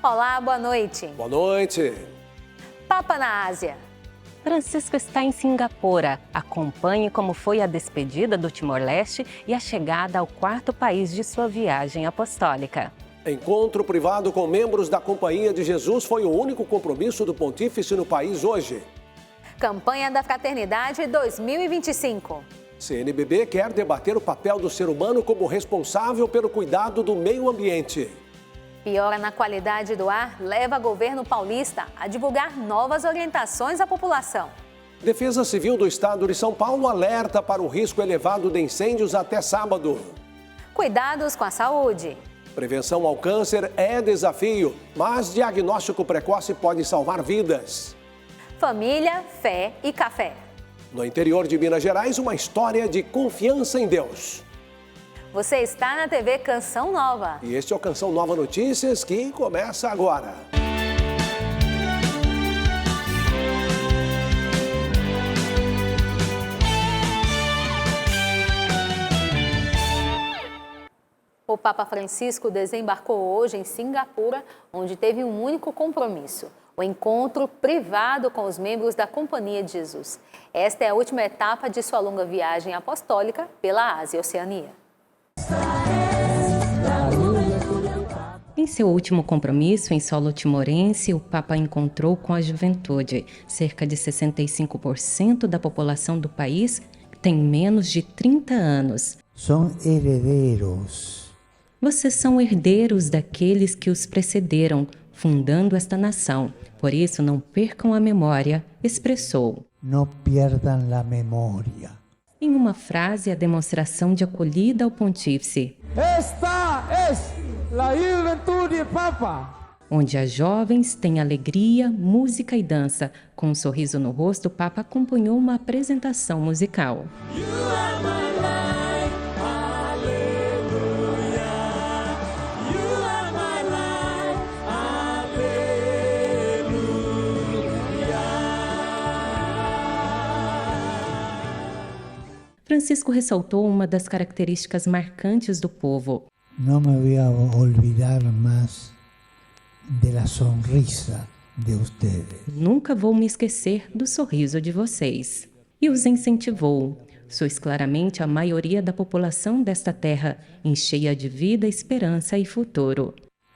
Olá, boa noite. Boa noite. Papa na Ásia. Francisco está em Singapura. Acompanhe como foi a despedida do Timor-Leste e a chegada ao quarto país de sua viagem apostólica. Encontro privado com membros da Companhia de Jesus foi o único compromisso do pontífice no país hoje. Campanha da Fraternidade 2025. CNBB quer debater o papel do ser humano como responsável pelo cuidado do meio ambiente. Piora na qualidade do ar leva governo paulista a divulgar novas orientações à população. Defesa Civil do Estado de São Paulo alerta para o risco elevado de incêndios até sábado. Cuidados com a saúde. Prevenção ao câncer é desafio, mas diagnóstico precoce pode salvar vidas. Família, fé e café. No interior de Minas Gerais, uma história de confiança em Deus. Você está na TV Canção Nova. E este é o Canção Nova Notícias, que começa agora. O Papa Francisco desembarcou hoje em Singapura, onde teve um único compromisso: o encontro privado com os membros da Companhia de Jesus. Esta é a última etapa de sua longa viagem apostólica pela Ásia e Oceania. Em seu último compromisso em solo timorense, o Papa encontrou com a juventude. Cerca de 65% da população do país tem menos de 30 anos. São herdeiros. Vocês são herdeiros daqueles que os precederam, fundando esta nação. Por isso, não percam a memória, expressou. Não perdam a memória. Em uma frase, a demonstração de acolhida ao pontífice. Esta é a juventude Papa. Onde as jovens têm alegria, música e dança. Com um sorriso no rosto, o Papa acompanhou uma apresentação musical. Francisco ressaltou uma das características marcantes do povo. Não me vou olvidar mais da sonrisa de vocês. Nunca vou me esquecer do sorriso de vocês. E os incentivou. Sois claramente a maioria da população desta terra, cheia de vida, esperança e futuro.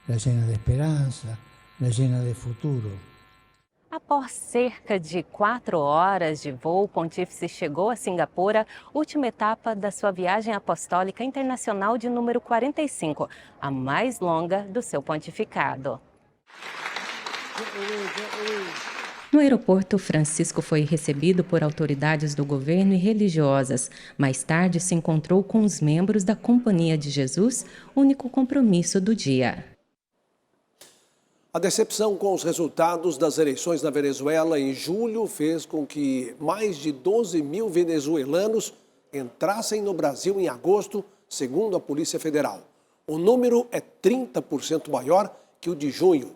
La llena de esperança, la llena de futuro. Após cerca de 4 horas de voo, o pontífice chegou a Singapura, última etapa da sua viagem apostólica internacional de número 45, a mais longa do seu pontificado. No aeroporto, Francisco foi recebido por autoridades do governo e religiosas. Mais tarde, se encontrou com os membros da Companhia de Jesus, único compromisso do dia. A decepção com os resultados das eleições na Venezuela em julho fez com que mais de 12 mil venezuelanos entrassem no Brasil em agosto, segundo a Polícia Federal. O número é 30% maior que o de junho.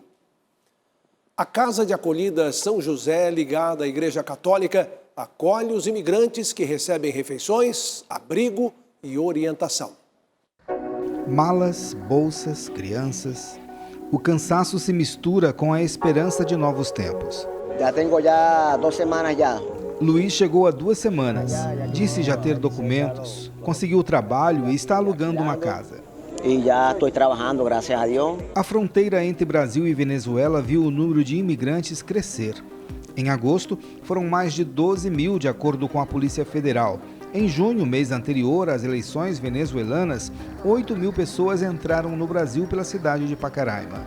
A Casa de Acolhida São José, ligada à Igreja Católica, acolhe os imigrantes que recebem refeições, abrigo e orientação. Malas, bolsas, crianças. O cansaço se mistura com a esperança de novos tempos. Já tenho 2 semanas já. Luiz chegou há 2 semanas. Disse já ter documentos, conseguiu trabalho e está alugando uma casa. E já estou trabalhando, graças a Deus. A fronteira entre Brasil e Venezuela viu o número de imigrantes crescer. Em agosto, foram mais de 12 mil, de acordo com a Polícia Federal. Em junho, mês anterior às eleições venezuelanas, 8 mil pessoas entraram no Brasil pela cidade de Pacaraima.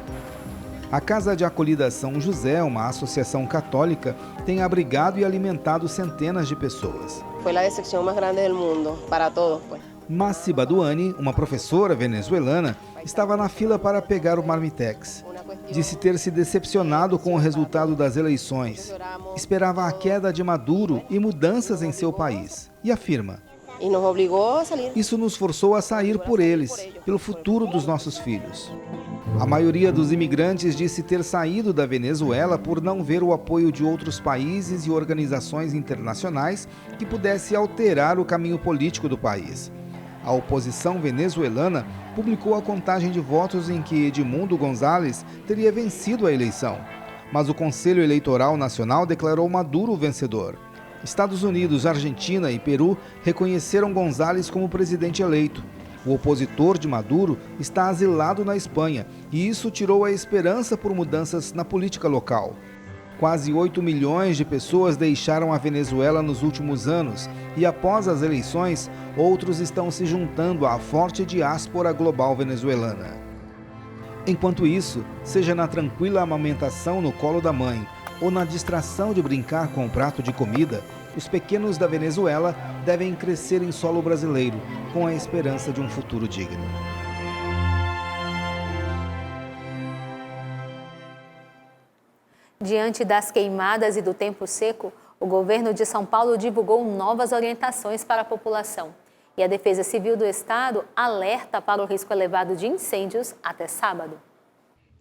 A Casa de Acolhida São José, uma associação católica, tem abrigado e alimentado centenas de pessoas. Foi a decepção mais grande do mundo, para todos. Massi Baduani, uma professora venezuelana, estava na fila para pegar o marmitex. Disse ter se decepcionado com o resultado das eleições. Esperava a queda de Maduro e mudanças em seu país. E afirma: isso nos forçou a sair por eles, pelo futuro dos nossos filhos. A maioria dos imigrantes disse ter saído da Venezuela por não ver o apoio de outros países e organizações internacionais que pudesse alterar o caminho político do país. A oposição venezuelana publicou a contagem de votos em que Edmundo González teria vencido a eleição. Mas o Conselho Eleitoral Nacional declarou Maduro vencedor. Estados Unidos, Argentina e Peru reconheceram González como presidente eleito. O opositor de Maduro está asilado na Espanha e isso tirou a esperança por mudanças na política local. Quase 8 milhões de pessoas deixaram a Venezuela nos últimos anos e, após as eleições, outros estão se juntando à forte diáspora global venezuelana. Enquanto isso, seja na tranquila amamentação no colo da mãe ou na distração de brincar com um prato de comida, os pequenos da Venezuela devem crescer em solo brasileiro, com a esperança de um futuro digno. Diante das queimadas e do tempo seco, o governo de São Paulo divulgou novas orientações para a população. E a Defesa Civil do Estado alerta para o risco elevado de incêndios até sábado.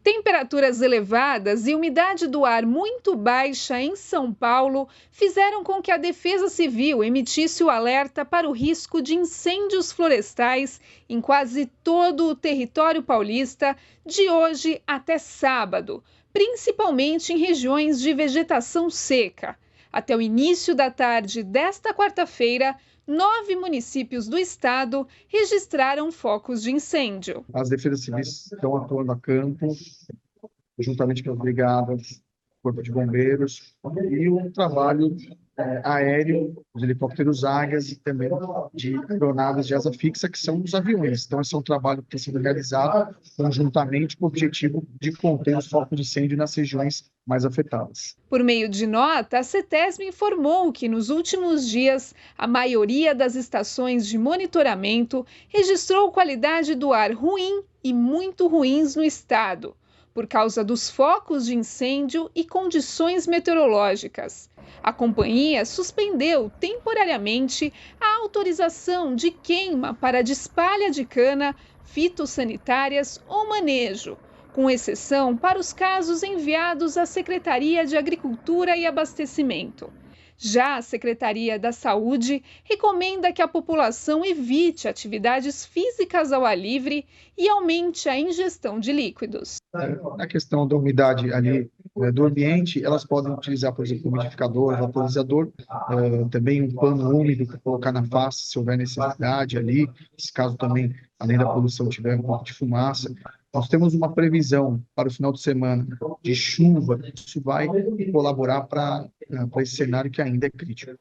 Temperaturas elevadas e umidade do ar muito baixa em São Paulo fizeram com que a Defesa Civil emitisse o alerta para o risco de incêndios florestais em quase todo o território paulista de hoje até sábado, principalmente em regiões de vegetação seca. Até o início da tarde desta quarta-feira, 9 municípios do estado registraram focos de incêndio. As defesas civis estão atuando a campo, juntamente com as brigadas, Corpo de Bombeiros, e o trabalho aéreo, os helicópteros águias e também de aeronaves de asa fixa, que são os aviões. Então, esse é um trabalho que tem sido realizado conjuntamente com o objetivo de conter os focos de incêndio nas regiões mais afetadas. Por meio de nota, a CETESB informou que nos últimos dias, a maioria das estações de monitoramento registrou qualidade do ar ruim e muito ruins no estado, por causa dos focos de incêndio e condições meteorológicas. A companhia suspendeu temporariamente a autorização de queima para despalha de cana, fitossanitárias ou manejo, com exceção para os casos enviados à Secretaria de Agricultura e Abastecimento. Já a Secretaria da Saúde recomenda que a população evite atividades físicas ao ar livre e aumente a ingestão de líquidos. Na questão da umidade ali do ambiente, elas podem utilizar, por exemplo, umidificador, vaporizador, também um pano úmido para colocar na face se houver necessidade ali, se caso também, além da poluição, tiver um pouco de fumaça. Nós temos uma previsão para o final de semana de chuva, isso vai colaborar para esse cenário que ainda é crítico.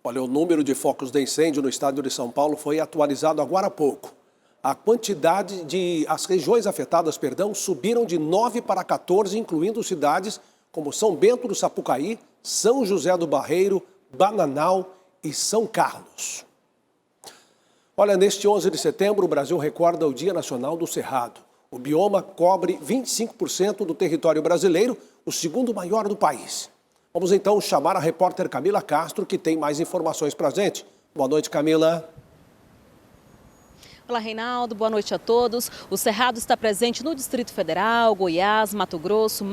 Olha, o número de focos de incêndio no estado de São Paulo foi atualizado agora há pouco. A quantidade as regiões afetadas, subiram de 9 para 14, incluindo cidades como São Bento do Sapucaí, São José do Barreiro, Bananal e São Carlos. Olha, neste 11 de setembro, o Brasil recorda o Dia Nacional do Cerrado. O bioma cobre 25% do território brasileiro, o segundo maior do país. Vamos então chamar a repórter Camila Castro, que tem mais informações para a gente. Boa noite, Camila. Olá, Reinaldo. Boa noite a todos. O Cerrado está presente no Distrito Federal, Goiás, Mato Grosso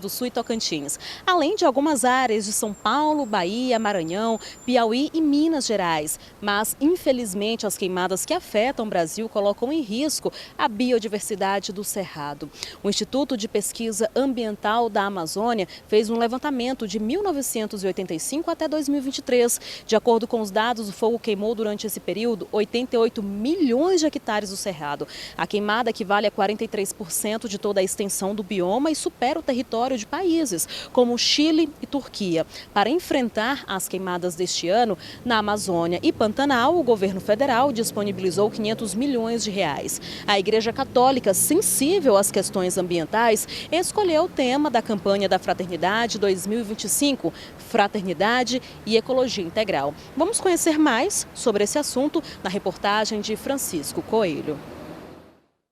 do Sul e Tocantins, além de algumas áreas de São Paulo, Bahia, Maranhão, Piauí e Minas Gerais. Mas, infelizmente, as queimadas que afetam o Brasil colocam em risco a biodiversidade do Cerrado. O Instituto de Pesquisa Ambiental da Amazônia fez um levantamento de 1985 até 2023. De acordo com os dados, o fogo queimou durante esse período 88 milhões de hectares do Cerrado. A queimada equivale a 43% de toda a extensão do bioma e supera o território de países como Chile e Turquia. Para enfrentar as queimadas deste ano, na Amazônia e Pantanal, o governo federal disponibilizou 500 milhões de reais. A Igreja Católica, sensível às questões ambientais, escolheu o tema da campanha da Fraternidade 2025, Fraternidade e Ecologia Integral. Vamos conhecer mais sobre esse assunto na reportagem de Francisco Coelho.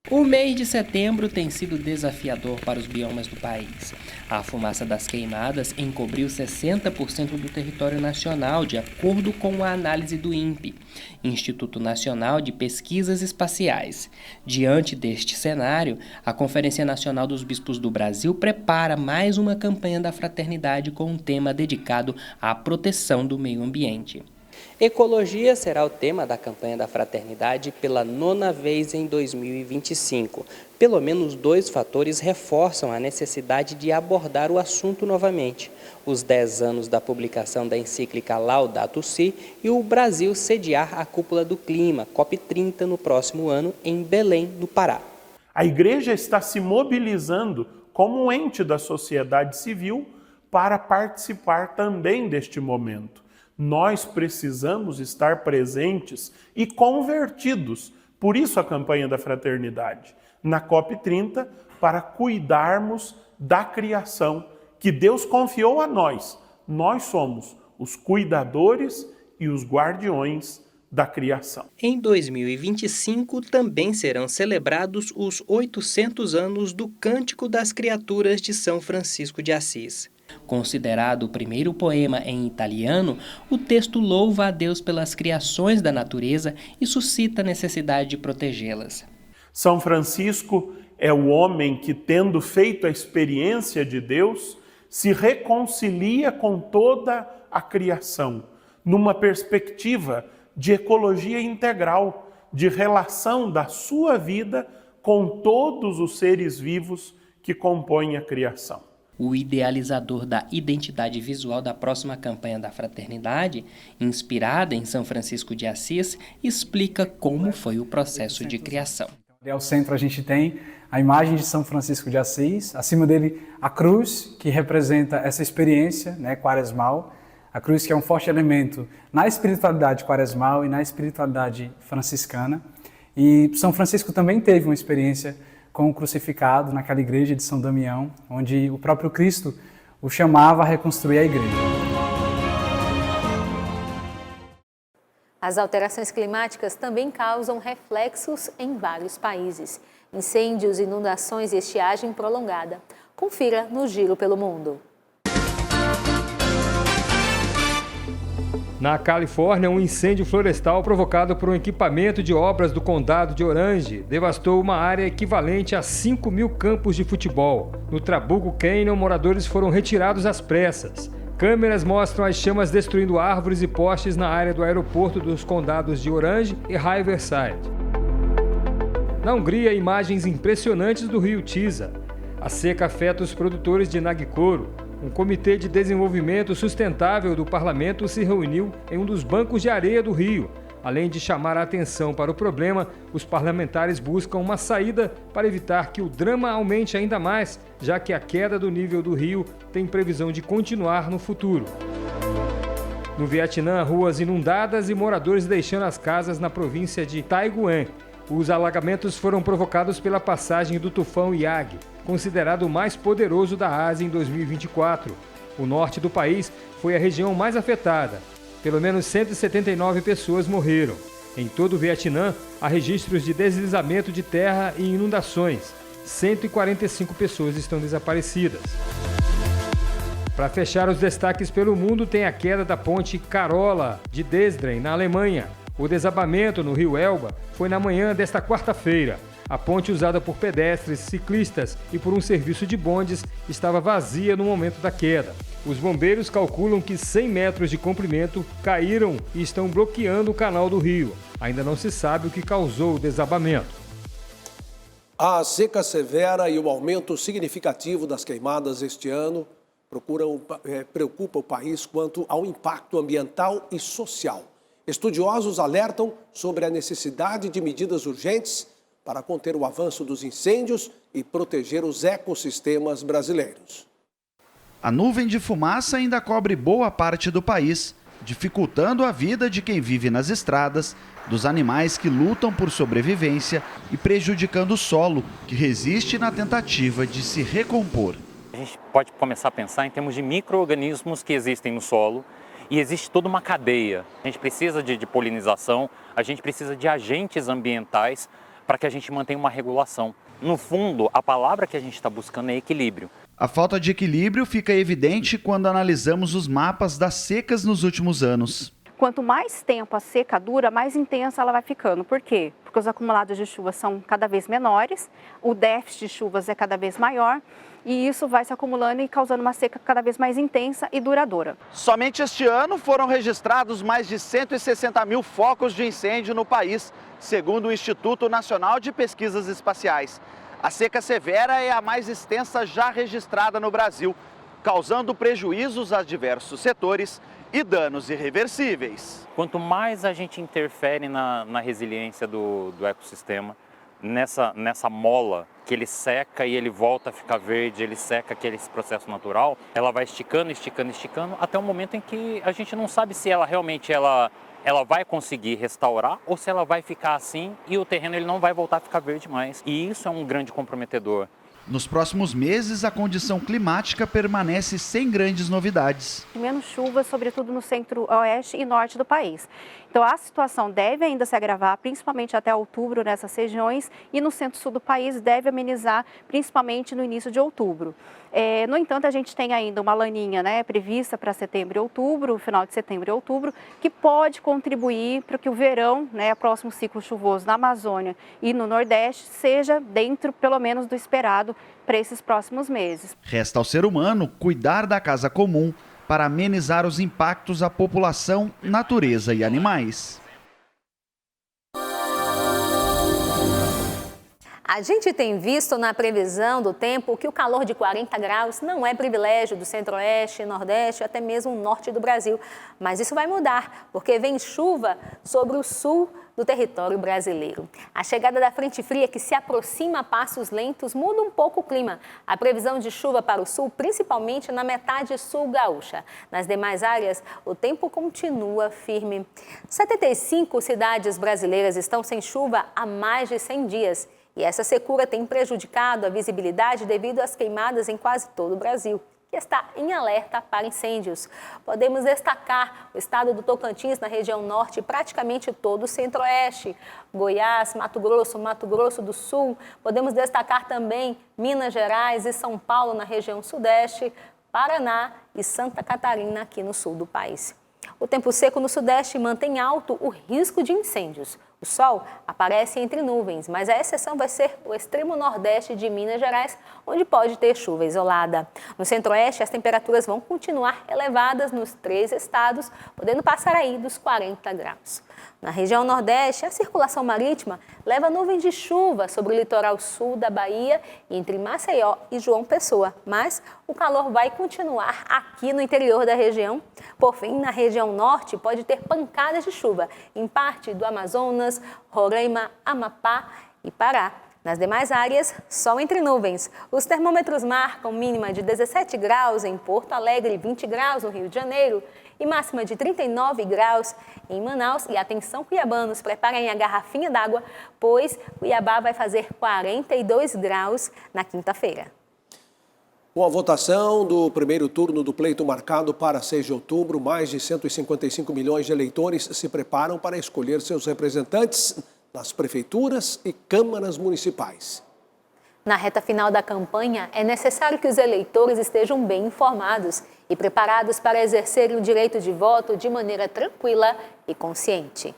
O mês de setembro tem sido desafiador para os biomas do país. A fumaça das queimadas encobriu 60% do território nacional, de acordo com a análise do INPE, Instituto Nacional de Pesquisas Espaciais. Diante deste cenário, a Conferência Nacional dos Bispos do Brasil prepara mais uma campanha da fraternidade com um tema dedicado à proteção do meio ambiente. Ecologia será o tema da campanha da Fraternidade pela 9ª vez em 2025. Pelo menos 2 fatores reforçam a necessidade de abordar o assunto novamente: os 10 anos da publicação da encíclica Laudato Si e o Brasil sediar a Cúpula do Clima, COP30, no próximo ano, em Belém, no Pará. A Igreja está se mobilizando como um ente da sociedade civil para participar também deste momento. Nós precisamos estar presentes e convertidos, por isso a campanha da Fraternidade, na COP30, para cuidarmos da criação que Deus confiou a nós. Nós somos os cuidadores e os guardiões da criação. Em 2025 também serão celebrados os 800 anos do Cântico das Criaturas de São Francisco de Assis. Considerado o primeiro poema em italiano, o texto louva a Deus pelas criações da natureza e suscita a necessidade de protegê-las. São Francisco é o homem que, tendo feito a experiência de Deus, se reconcilia com toda a criação, numa perspectiva de ecologia integral, de relação da sua vida com todos os seres vivos que compõem a criação. O idealizador da identidade visual da próxima campanha da Fraternidade, inspirada em São Francisco de Assis, explica como foi o processo de criação. Ao centro a gente tem a imagem de São Francisco de Assis, acima dele a cruz, que representa essa experiência, quaresmal, a cruz que é um forte elemento na espiritualidade quaresmal e na espiritualidade franciscana. E São Francisco também teve uma experiência com o crucificado naquela igreja de São Damião, onde o próprio Cristo o chamava a reconstruir a igreja. As alterações climáticas também causam reflexos em vários países. Incêndios, inundações e estiagem prolongada. Confira no Giro pelo Mundo. Na Califórnia, um incêndio florestal provocado por um equipamento de obras do condado de Orange devastou uma área equivalente a 5.000 campos de futebol. No Trabuco Canyon, moradores foram retirados às pressas. Câmeras mostram as chamas destruindo árvores e postes na área do aeroporto dos condados de Orange e Riverside. Na Hungria, imagens impressionantes do rio Tisa. A seca afeta os produtores de Nagkoro. Um comitê de desenvolvimento sustentável do parlamento se reuniu em um dos bancos de areia do rio. Além de chamar a atenção para o problema, os parlamentares buscam uma saída para evitar que o drama aumente ainda mais, já que a queda do nível do rio tem previsão de continuar no futuro. No Vietnã, ruas inundadas e moradores deixando as casas na província de Tai Nguyen. Os alagamentos foram provocados pela passagem do tufão Yagi, considerado o mais poderoso da Ásia em 2024. O norte do país foi a região mais afetada. Pelo menos 179 pessoas morreram. Em todo o Vietnã, há registros de deslizamento de terra e inundações. 145 pessoas estão desaparecidas. Para fechar os destaques pelo mundo, tem a queda da ponte Carola de Dresden, na Alemanha. O desabamento no rio Elba foi na manhã desta quarta-feira. A ponte, usada por pedestres, ciclistas e por um serviço de bondes, estava vazia no momento da queda. Os bombeiros calculam que 100 metros de comprimento caíram e estão bloqueando o canal do rio. Ainda não se sabe o que causou o desabamento. A seca severa e o aumento significativo das queimadas este ano preocupa o país quanto ao impacto ambiental e social. Estudiosos alertam sobre a necessidade de medidas urgentes para conter o avanço dos incêndios e proteger os ecossistemas brasileiros. A nuvem de fumaça ainda cobre boa parte do país, dificultando a vida de quem vive nas estradas, dos animais que lutam por sobrevivência e prejudicando o solo, que resiste na tentativa de se recompor. A gente pode começar a pensar em termos de micro-organismos que existem no solo, e existe toda uma cadeia. A gente precisa de polinização, a gente precisa de agentes ambientais para que a gente mantenha uma regulação. No fundo, a palavra que a gente está buscando é equilíbrio. A falta de equilíbrio fica evidente quando analisamos os mapas das secas nos últimos anos. quanto mais tempo a seca dura, mais intensa ela vai ficando. Por quê? Porque os acumulados de chuvas são cada vez menores, o déficit de chuvas é cada vez maior, e isso vai se acumulando e causando uma seca cada vez mais intensa e duradoura. Somente este ano foram registrados mais de 160 mil focos de incêndio no país, segundo o Instituto Nacional de Pesquisas Espaciais. A seca severa é a mais extensa já registrada no Brasil, causando prejuízos a diversos setores e danos irreversíveis. Quanto mais a gente interfere na resiliência do ecossistema, nessa mola que ele seca e ele volta a ficar verde, ele seca aquele processo natural, ela vai esticando, esticando, esticando, até o momento em que a gente não sabe se ela realmente ela vai conseguir restaurar ou se ela vai ficar assim e o terreno ele não vai voltar a ficar verde mais. E isso é um grande comprometedor. Nos próximos meses, a condição climática permanece sem grandes novidades. Menos chuvas, sobretudo no centro-oeste e norte do país. Então, a situação deve ainda se agravar, principalmente até outubro nessas regiões, e no centro-sul do país deve amenizar, principalmente no início de outubro. No entanto, a gente tem ainda uma laninha, prevista para setembro e outubro, final de setembro e outubro, que pode contribuir para que o verão, próximo ciclo chuvoso na Amazônia e no Nordeste, seja dentro, pelo menos, do esperado para esses próximos meses. Resta ao ser humano cuidar da casa comum para amenizar os impactos à população, natureza e animais. A gente tem visto na previsão do tempo que o calor de 40 graus não é privilégio do centro-oeste, nordeste, até mesmo norte do Brasil. Mas isso vai mudar, porque vem chuva sobre o sul do território brasileiro. A chegada da frente fria que se aproxima a passos lentos muda um pouco o clima. A previsão de chuva para o sul, principalmente na metade sul gaúcha. Nas demais áreas, o tempo continua firme. 75 cidades brasileiras estão sem chuva há mais de 100 dias. E essa secura tem prejudicado a visibilidade devido às queimadas em quase todo o Brasil, que está em alerta para incêndios. Podemos destacar o estado do Tocantins na região norte e praticamente todo o centro-oeste, Goiás, Mato Grosso do Sul. Podemos destacar também Minas Gerais e São Paulo na região sudeste, Paraná e Santa Catarina aqui no sul do país. O tempo seco no sudeste mantém alto o risco de incêndios. O sol aparece entre nuvens, mas a exceção vai ser o extremo nordeste de Minas Gerais, onde pode ter chuva isolada. No centro-oeste, as temperaturas vão continuar elevadas nos 3 estados, podendo passar aí dos 40 graus. Na região nordeste, a circulação marítima leva nuvens de chuva sobre o litoral sul da Bahia, entre Maceió e João Pessoa. Mas o calor vai continuar aqui no interior da região. Por fim, na região norte, pode ter pancadas de chuva em parte do Amazonas, Roraima, Amapá e Pará. Nas demais áreas, sol entre nuvens. Os termômetros marcam mínima de 17 graus em Porto Alegre, 20 graus no Rio de Janeiro e máxima de 39 graus em Manaus. E atenção, cuiabanos, preparem a garrafinha d'água, pois Cuiabá vai fazer 42 graus na quinta-feira. Com a votação do primeiro turno do pleito marcado para 6 de outubro, mais de 155 milhões de eleitores se preparam para escolher seus representantes nas prefeituras e câmaras municipais. Na reta final da campanha, é necessário que os eleitores estejam bem informados e preparados para exercerem o direito de voto de maneira tranquila e consciente.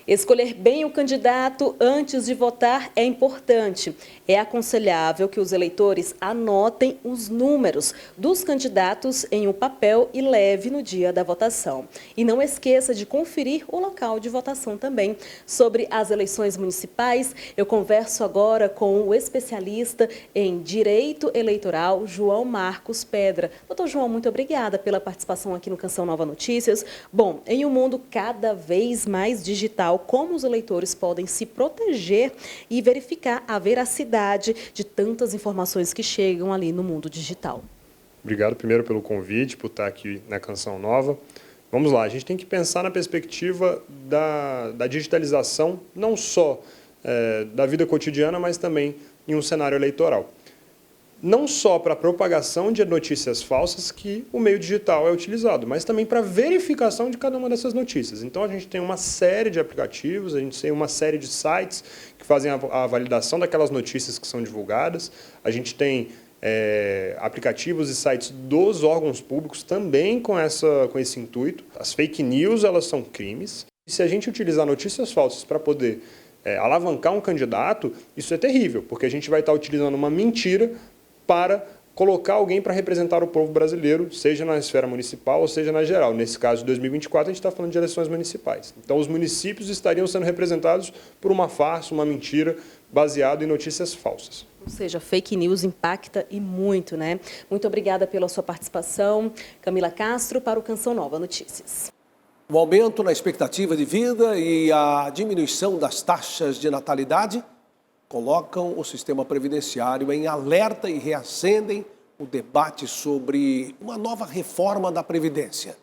Escolher bem o candidato antes de votar é importante. É aconselhável que os eleitores anotem os números dos candidatos em um papel e leve no dia da votação. E não esqueça de conferir o local de votação também. Sobre as eleições municipais, eu converso agora com o especialista em Direito Eleitoral, João Marcos Pedra. Doutor João, muito obrigada pela participação aqui no Canção Nova Notícias. Bom, em um mundo cada vez mais digital, como os eleitores podem se proteger e verificar a veracidade de tantas informações que chegam ali no mundo digital? Obrigado primeiro pelo convite, por estar aqui na Canção Nova. Vamos lá, a gente tem que pensar na perspectiva da digitalização, não só da vida cotidiana, mas também em um cenário eleitoral. Não só para a propagação de notícias falsas que o meio digital é utilizado, mas também para a verificação de cada uma dessas notícias. Então, a gente tem uma série de aplicativos, a gente tem uma série de sites que fazem a validação daquelas notícias que são divulgadas, a gente tem aplicativos e sites dos órgãos públicos também com esse intuito. As fake news, elas são crimes. E se a gente utilizar notícias falsas para poder alavancar um candidato, isso é terrível, porque a gente vai estar utilizando uma mentira para colocar alguém para representar o povo brasileiro, seja na esfera municipal ou seja na geral. Nesse caso de 2024, a gente está falando de eleições municipais. Então, os municípios estariam sendo representados por uma farsa, uma mentira, baseado em notícias falsas. Ou seja, fake news impacta e muito, né? Muito obrigada pela sua participação. Camila Castro para o Canção Nova Notícias. O aumento na expectativa de vida e a diminuição das taxas de natalidade colocam o sistema previdenciário em alerta e reacendem o debate sobre uma nova reforma da Previdência.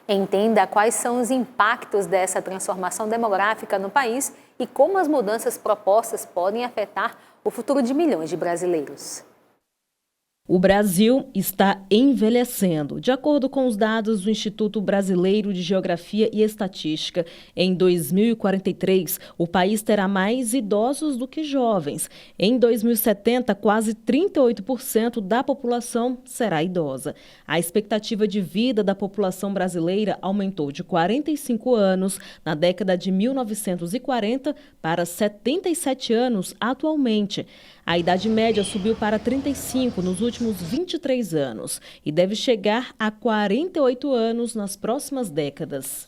Entenda quais são os impactos dessa transformação demográfica no país e como as mudanças propostas podem afetar o futuro de milhões de brasileiros. O Brasil está envelhecendo. De acordo com os dados do Instituto Brasileiro de Geografia e Estatística, em 2043, o país terá mais idosos do que jovens. Em 2070, quase 38% da população será idosa. A expectativa de vida da população brasileira aumentou de 45 anos na década de 1940 para 77 anos atualmente. A idade média subiu para 35 nos últimos 23 anos e deve chegar a 48 anos nas próximas décadas.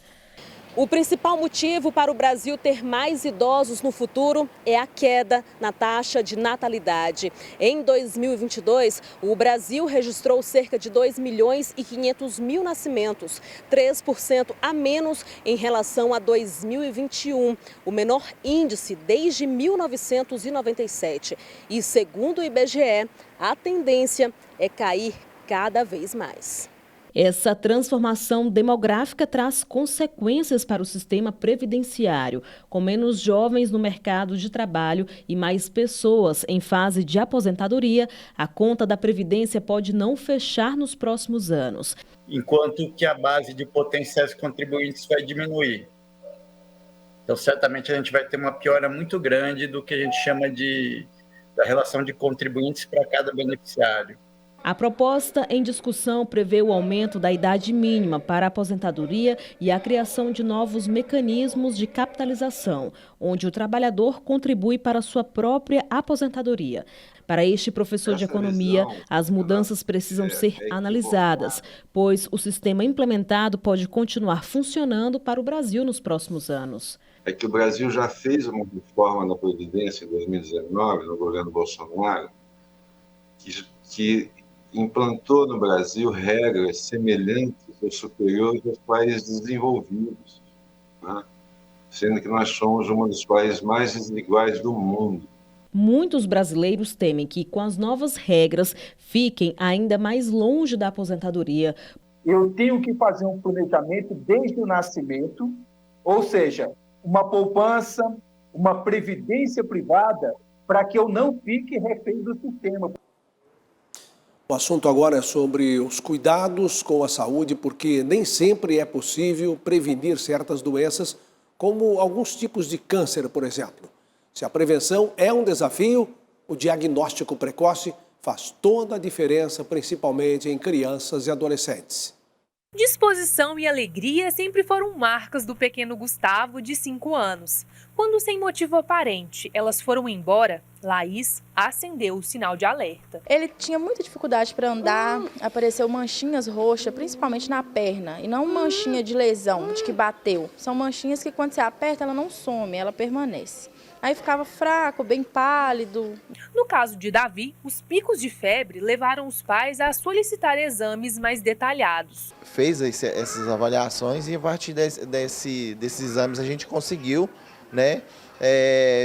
O principal motivo para o Brasil ter mais idosos no futuro é a queda na taxa de natalidade. Em 2022, o Brasil registrou cerca de 2.500.000 nascimentos, 3% a menos em relação a 2021, o menor índice desde 1997. E, segundo o IBGE, a tendência é cair cada vez mais. Essa transformação demográfica traz consequências para o sistema previdenciário. Com menos jovens no mercado de trabalho e mais pessoas em fase de aposentadoria, a conta da Previdência pode não fechar nos próximos anos. Enquanto que a base de potenciais contribuintes vai diminuir. Então, certamente, a gente vai ter uma piora muito grande do que a gente chama da relação de contribuintes para cada beneficiário. A proposta em discussão prevê o aumento da idade mínima para a aposentadoria e a criação de novos mecanismos de capitalização, onde o trabalhador contribui para a sua própria aposentadoria. Para este professor de economia, as mudanças precisam ser analisadas, pois o sistema implementado pode continuar funcionando para o Brasil nos próximos anos. É que o Brasil já fez uma reforma na Previdência em 2019, no governo Bolsonaro, que implantou no Brasil regras semelhantes ou superiores aos países desenvolvidos, né? Sendo que nós somos um dos países mais desiguais do mundo. Muitos brasileiros temem que, com as novas regras, fiquem ainda mais longe da aposentadoria. Eu tenho que fazer um planejamento desde o nascimento, ou seja, uma poupança, uma previdência privada, para que eu não fique refém do sistema. O assunto agora é sobre os cuidados com a saúde, porque nem sempre é possível prevenir certas doenças, como alguns tipos de câncer, por exemplo. Se a prevenção é um desafio, o diagnóstico precoce faz toda a diferença, principalmente em crianças e adolescentes. Disposição e alegria sempre foram marcas do pequeno Gustavo, de 5 anos. Quando, sem motivo aparente, elas foram embora, Laís acendeu o sinal de alerta. Ele tinha muita dificuldade para andar, apareceu manchinhas roxas, principalmente na perna, e não manchinha de lesão, de que bateu. São manchinhas que quando você aperta, ela não some, ela permanece. Aí ficava fraco, bem pálido. No caso de Davi, os picos de febre levaram os pais a solicitar exames mais detalhados. Fez essas avaliações e a partir desses exames a gente conseguiu, né,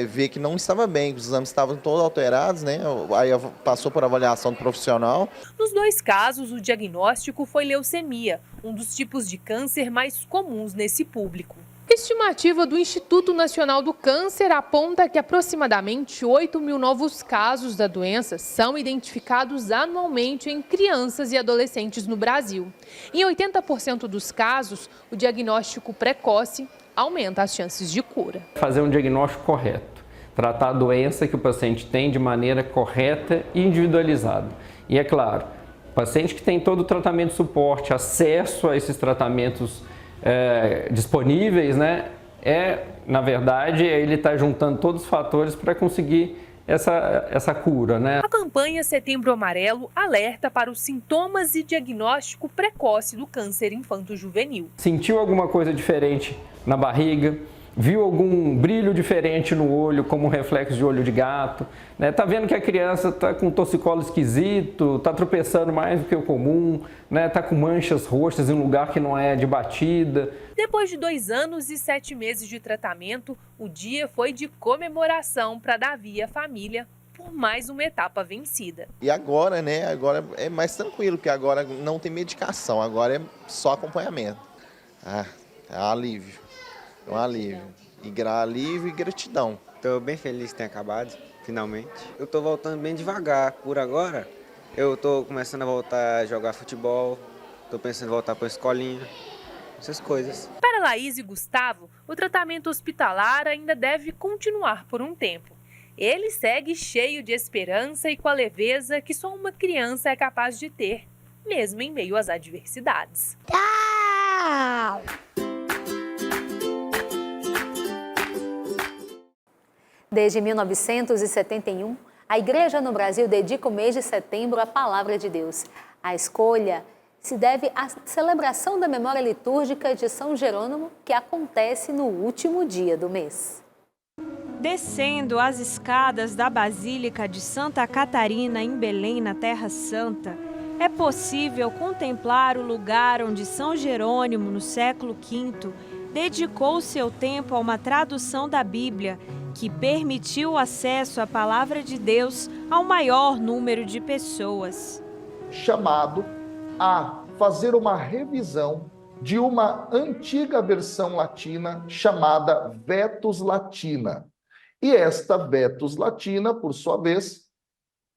ver que não estava bem, os exames estavam todos alterados, né, aí passou por avaliação do profissional. Nos 2 casos, o diagnóstico foi leucemia, um dos tipos de câncer mais comuns nesse público. Estimativa do Instituto Nacional do Câncer aponta que aproximadamente 8.000 novos casos da doença são identificados anualmente em crianças e adolescentes no Brasil. Em 80% dos casos, o diagnóstico precoce aumenta as chances de cura. Fazer um diagnóstico correto. tratar a doença que o paciente tem de maneira correta e individualizada. E é claro, o paciente que tem todo o tratamento de suporte, acesso a esses tratamentos disponíveis, né, na verdade, ele está juntando todos os fatores para conseguir essa cura, né? A campanha Setembro Amarelo alerta para os sintomas e diagnóstico precoce do câncer infanto-juvenil. Sentiu alguma coisa diferente na barriga? Viu algum brilho diferente no olho, como um reflexo de olho de gato? Né? Tá vendo que a criança está com um torcicolo esquisito, está tropeçando mais do que o comum, né? Tá com manchas roxas em um lugar que não é de batida. Depois de 2 anos e 7 meses de tratamento, o dia foi de comemoração para Davi e a família por mais uma etapa vencida. E agora, né? Agora é mais tranquilo, porque agora não tem medicação, agora é só acompanhamento. É um alívio. É um alívio. Alívio e gratidão. Estou bem feliz de ter acabado, finalmente. Eu estou voltando bem devagar. Por agora, eu estou começando a voltar a jogar futebol, estou pensando em voltar para a escolinha, essas coisas. Para Laís e Gustavo, o tratamento hospitalar ainda deve continuar por um tempo. Ele segue cheio de esperança e com a leveza que só uma criança é capaz de ter, mesmo em meio às adversidades. Tchau! Desde 1971, a Igreja no Brasil dedica o mês de setembro à Palavra de Deus. A escolha se deve à celebração da memória litúrgica de São Jerônimo, que acontece no último dia do mês. Descendo as escadas da Basílica de Santa Catarina, em Belém, na Terra Santa, é possível contemplar o lugar onde São Jerônimo, no século V, dedicou seu tempo a uma tradução da Bíblia que permitiu o acesso à Palavra de Deus ao maior número de pessoas. Chamado a fazer uma revisão de uma antiga versão latina chamada Vetus Latina. E esta Vetus Latina, por sua vez,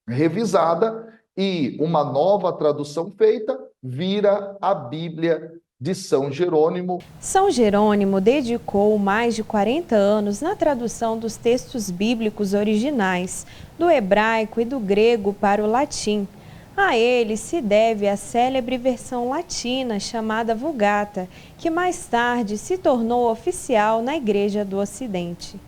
revisada e uma nova tradução feita, vira a Bíblia de São Jerônimo. São Jerônimo dedicou mais de 40 anos na tradução dos textos bíblicos originais, do hebraico e do grego para o latim. A ele se deve a célebre versão latina chamada Vulgata, que mais tarde se tornou oficial na Igreja do Ocidente.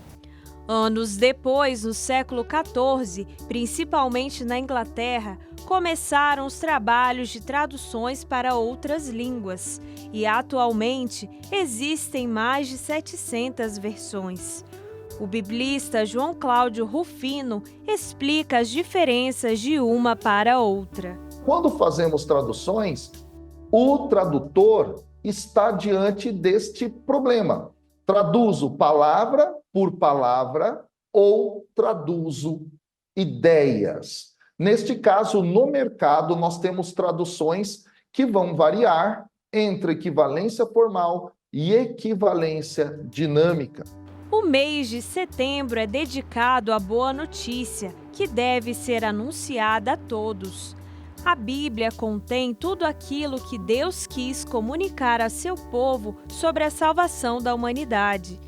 Anos depois, no século XIV, principalmente na Inglaterra, começaram os trabalhos de traduções para outras línguas e atualmente existem mais de 700 versões. O biblista João Cláudio Rufino explica as diferenças de uma para outra. Quando fazemos traduções, o tradutor está diante deste problema. Traduzo palavra por palavra ou traduzo ideias. Neste caso, no mercado, nós temos traduções que vão variar entre equivalência formal e equivalência dinâmica. O mês de setembro é dedicado à boa notícia, que deve ser anunciada a todos. A Bíblia contém tudo aquilo que Deus quis comunicar a seu povo sobre a salvação da humanidade.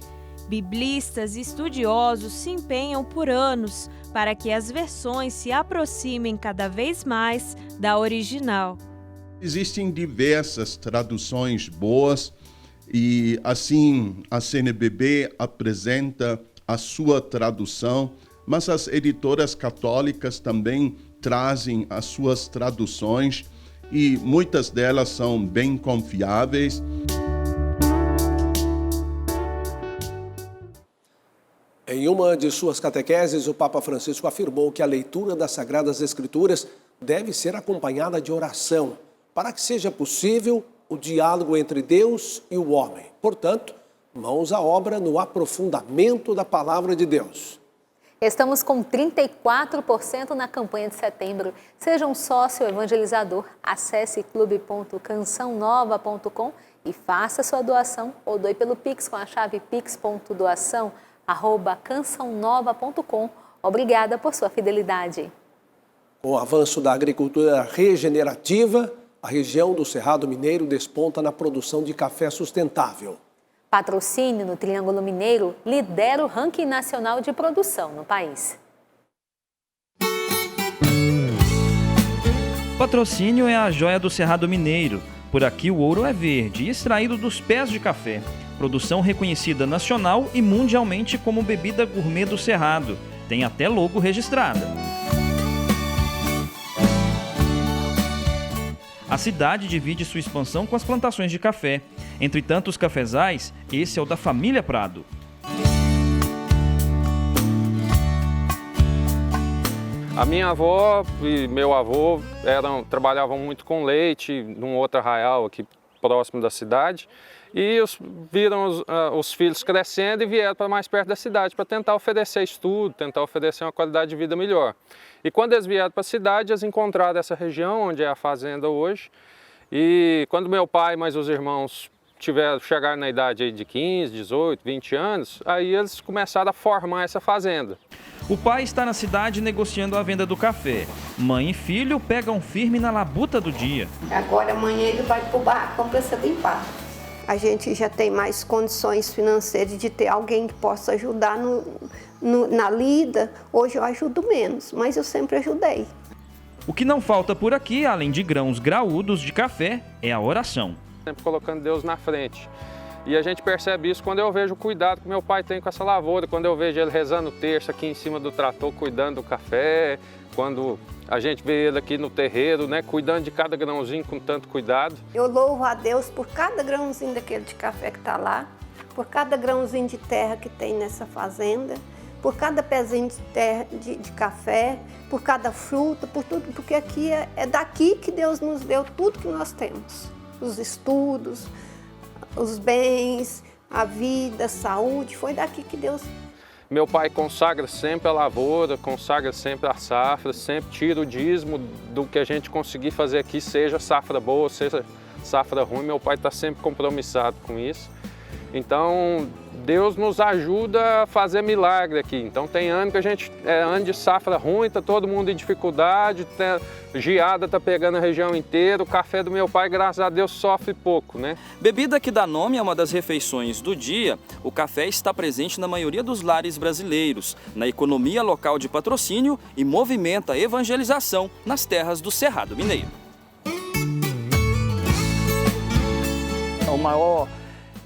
Biblistas e estudiosos se empenham por anos para que as versões se aproximem cada vez mais da original. Existem diversas traduções boas e, assim, a CNBB apresenta a sua tradução, mas as editoras católicas também trazem as suas traduções e muitas delas são bem confiáveis. Em uma de suas catequeses, o Papa Francisco afirmou que a leitura das Sagradas Escrituras deve ser acompanhada de oração, para que seja possível o diálogo entre Deus e o homem. Portanto, mãos à obra no aprofundamento da Palavra de Deus. Estamos com 34% na campanha de setembro. Seja um sócio evangelizador. Acesse clube.cançãonova.com e faça sua doação ou doe pelo Pix com a chave pix.doação@cançãonova.com. Obrigada por sua fidelidade. Com o avanço da agricultura regenerativa, a região do Cerrado Mineiro desponta na produção de café sustentável. Patrocínio no Triângulo Mineiro lidera o ranking nacional de produção no país. Patrocínio é a joia do Cerrado Mineiro. Por aqui o ouro é verde e extraído dos pés de café. Produção reconhecida nacional e mundialmente como bebida gourmet do Cerrado. Tem até logo registrada. A cidade divide sua expansão com as plantações de café. Entre tantos cafezais, esse é o da família Prado. A minha avó e meu avô trabalhavam muito com leite num outro arraial aqui próximo da cidade e viram os filhos crescendo e vieram para mais perto da cidade para tentar oferecer estudo, tentar oferecer uma qualidade de vida melhor. E quando eles vieram para a cidade, eles encontraram essa região onde é a fazenda hoje. E quando meu pai e mais os irmãos chegaram na idade aí de 15, 18, 20 anos, aí eles começaram a formar essa fazenda. O pai está na cidade negociando a venda do café. Mãe e filho pegam firme na labuta do dia. Agora amanhã ele vai para o barracão para ser limpado. A gente já tem mais condições financeiras de ter alguém que possa ajudar na lida. Hoje eu ajudo menos, mas eu sempre ajudei. O que não falta por aqui, além de grãos graúdos de café, é a oração. Sempre colocando Deus na frente. E a gente percebe isso quando eu vejo o cuidado que meu pai tem com essa lavoura, quando eu vejo ele rezando o terço aqui em cima do trator, cuidando do café, quando a gente vê ele aqui no terreiro, né, cuidando de cada grãozinho com tanto cuidado. Eu louvo a Deus por cada grãozinho daquele de café que está lá, por cada grãozinho de terra que tem nessa fazenda, por cada pezinho de terra de café, por cada fruta, por tudo, porque aqui é daqui que Deus nos deu tudo que nós temos. Os estudos, os bens, a vida, a saúde, foi daqui que Deus... Meu pai consagra sempre a lavoura, consagra sempre a safra, sempre tira o dízimo do que a gente conseguir fazer aqui, seja safra boa, seja safra ruim, meu pai está sempre compromissado com isso. Então, Deus nos ajuda a fazer milagre aqui. Então, tem ano que a gente é ano de safra ruim, está todo mundo em dificuldade, geada está pegando a região inteira, o café do meu pai, graças a Deus, sofre pouco, né? Bebida que dá nome a uma das refeições do dia, o café está presente na maioria dos lares brasileiros, na economia local de Patrocínio e movimenta a evangelização nas terras do Cerrado Mineiro. É o maior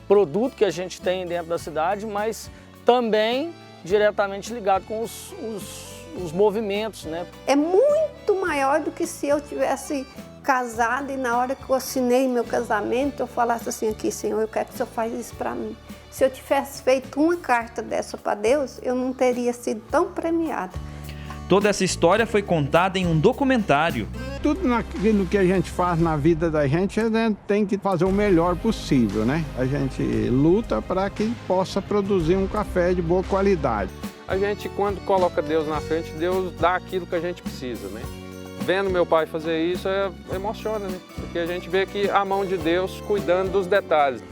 produto que a gente tem dentro da cidade, mas também diretamente ligado com os movimentos, né? É muito maior do que se eu tivesse casado e na hora que eu assinei meu casamento, eu falasse assim aqui, Senhor, eu quero que o Senhor faça isso para mim. Se eu tivesse feito uma carta dessa para Deus, eu não teria sido tão premiada. Toda essa história foi contada em um documentário. Tudo naquilo que a gente faz na vida da gente, a gente tem que fazer o melhor possível, né? A gente luta para que possa produzir um café de boa qualidade. A gente, quando coloca Deus na frente, Deus dá aquilo que a gente precisa, né? Vendo meu pai fazer isso, emociona, né? Porque a gente vê que a mão de Deus cuidando dos detalhes.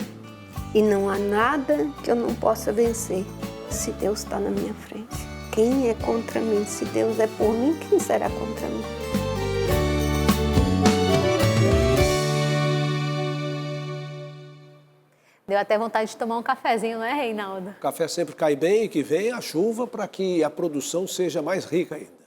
E não há nada que eu não possa vencer se Deus está na minha frente. Quem é contra mim? Se Deus é por mim, quem será contra mim? Deu até vontade de tomar um cafezinho, não é, Reinaldo? O café sempre cai bem e que venha a chuva para que a produção seja mais rica ainda.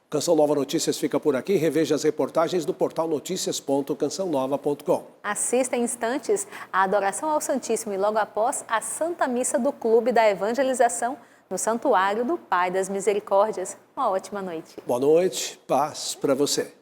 O Canção Nova Notícias fica por aqui. Reveja as reportagens do portal noticias.cançãonova.com. Assista em instantes a adoração ao Santíssimo e logo após a Santa Missa do Clube da Evangelização no Santuário do Pai das Misericórdias. Uma ótima noite. Boa noite, paz para você.